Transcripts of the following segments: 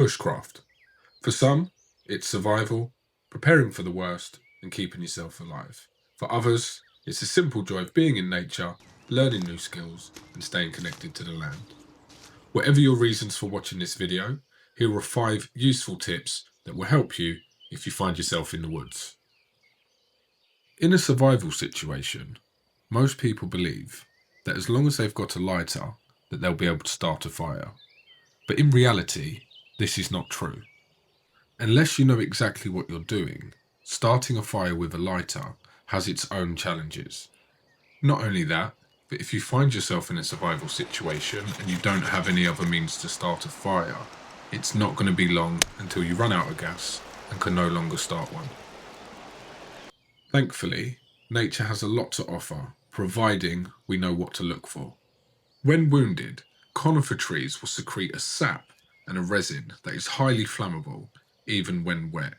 Bushcraft. For some, it's survival, preparing for the worst, and keeping yourself alive. For others, it's the simple joy of being in nature, learning new skills, and staying connected to the land. Whatever your reasons for watching this video, here are 5 useful tips that will help you if you find yourself in the woods. In a survival situation, most people believe that as long as they've got a lighter, that they'll be able to start a fire. But in reality, this is not true. Unless you know exactly what you're doing, starting a fire with a lighter has its own challenges. Not only that, but if you find yourself in a survival situation and you don't have any other means to start a fire, it's not going to be long until you run out of gas and can no longer start one. Thankfully, nature has a lot to offer, providing we know what to look for. When wounded, conifer trees will secrete a sap and a resin that is highly flammable, even when wet.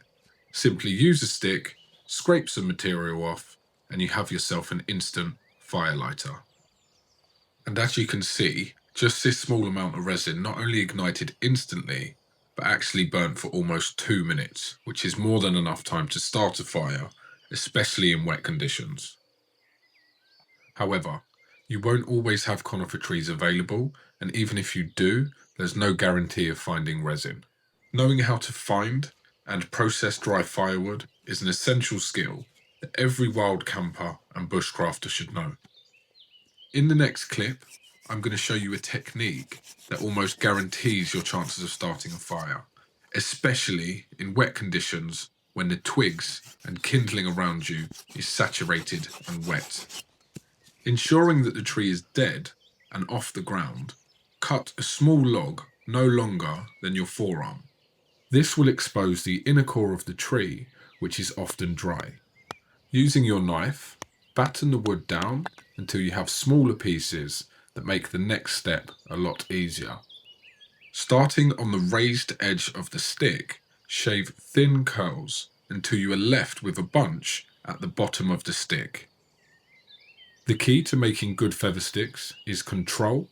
Simply use a stick, scrape some material off, and you have yourself an instant fire lighter. And as you can see, just this small amount of resin not only ignited instantly, but actually burnt for almost 2 minutes, which is more than enough time to start a fire, especially in wet conditions. However, you won't always have conifer trees available, and even if you do, there's no guarantee of finding resin. Knowing how to find and process dry firewood is an essential skill that every wild camper and bushcrafter should know. In the next clip, I'm going to show you a technique that almost guarantees your chances of starting a fire, especially in wet conditions when the twigs and kindling around you is saturated and wet. Ensuring that the tree is dead and off the ground, cut a small log no longer than your forearm. This will expose the inner core of the tree, which is often dry. Using your knife, batten the wood down until you have smaller pieces that make the next step a lot easier. Starting on the raised edge of the stick, shave thin curls until you are left with a bunch at the bottom of the stick. The key to making good feather sticks is control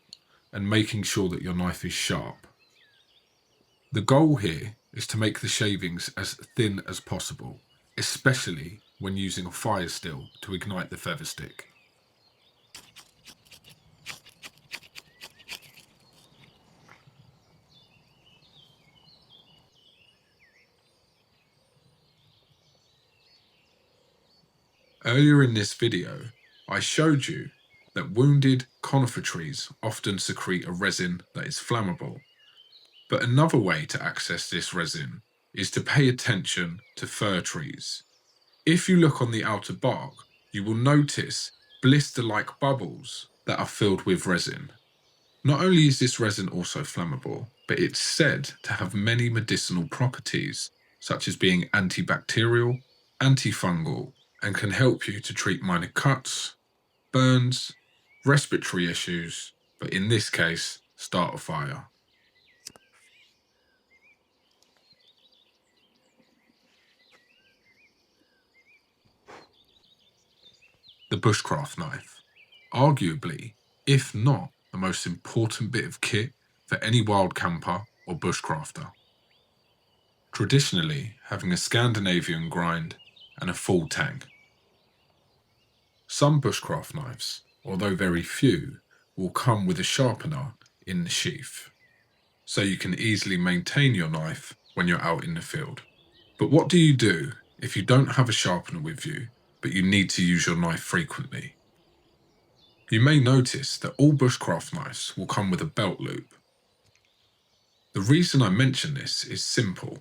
and making sure that your knife is sharp. The goal here is to make the shavings as thin as possible, especially when using a fire still to ignite the feather stick. Earlier in this video, I showed you that wounded conifer trees often secrete a resin that is flammable. But another way to access this resin is to pay attention to fir trees. If you look on the outer bark, you will notice blister-like bubbles that are filled with resin. Not only is this resin also flammable, but it's said to have many medicinal properties, such as being antibacterial, antifungal, and can help you to treat minor cuts, burns, respiratory issues, but in this case, start a fire. The bushcraft knife. Arguably, if not the most important bit of kit for any wild camper or bushcrafter. Traditionally, having a Scandinavian grind and a full tang. Some bushcraft knives, although very few, will come with a sharpener in the sheath, so you can easily maintain your knife when you're out in the field. But what do you do if you don't have a sharpener with you, but you need to use your knife frequently? You may notice that all bushcraft knives will come with a belt loop. The reason I mention this is simple.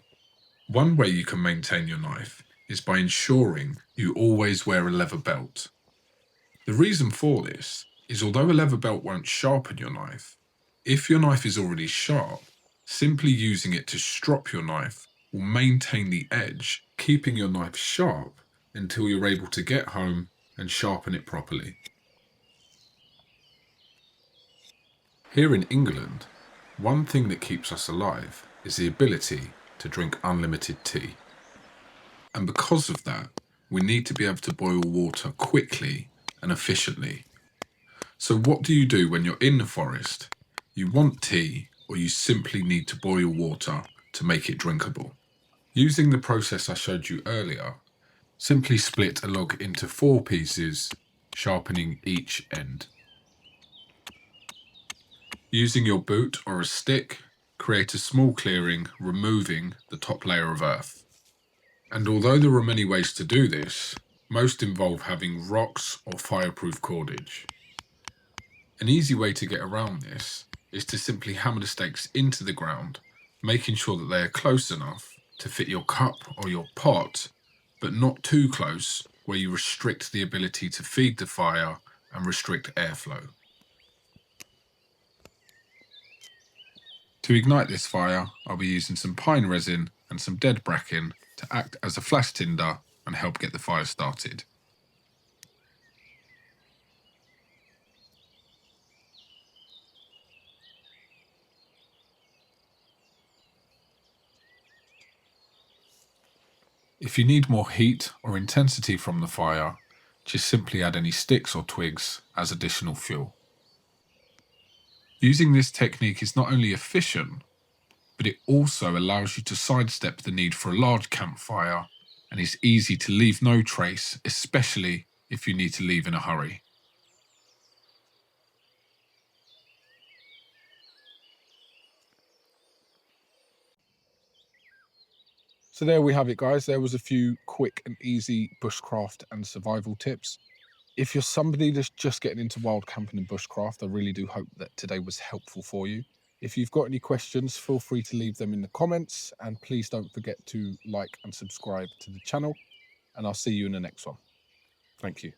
One way you can maintain your knife is by ensuring you always wear a leather belt. The reason for this is although a leather belt won't sharpen your knife, if your knife is already sharp, simply using it to strop your knife will maintain the edge, keeping your knife sharp until you're able to get home and sharpen it properly. Here in England, one thing that keeps us alive is the ability to drink unlimited tea. And because of that, we need to be able to boil water quickly and efficiently. So what do you do when you're in the forest, you want tea, or you simply need to boil water to make it drinkable. Using the process I showed you earlier, simply split a log into 4 pieces, sharpening each end. Using your boot or a stick, create a small clearing, removing the top layer of earth. And although there are many ways to do this, most involve having rocks or fireproof cordage. An easy way to get around this is to simply hammer the stakes into the ground, making sure that they are close enough to fit your cup or your pot, but not too close where you restrict the ability to feed the fire and restrict airflow. To ignite this fire, I'll be using some pine resin and some dead bracken to act as a flash tinder and help get the fire started. If you need more heat or intensity from the fire, just simply add any sticks or twigs as additional fuel. Using this technique is not only efficient, but it also allows you to sidestep the need for a large campfire and is easy to leave no trace, especially if you need to leave in a hurry. So there we have it, guys. There was a few quick and easy bushcraft and survival tips. If you're somebody that's just getting into wild camping and bushcraft, I really do hope that today was helpful for you. If you've got any questions, feel free to leave them in the comments, and please don't forget to like and subscribe to the channel, and I'll see you in the next one. Thank you.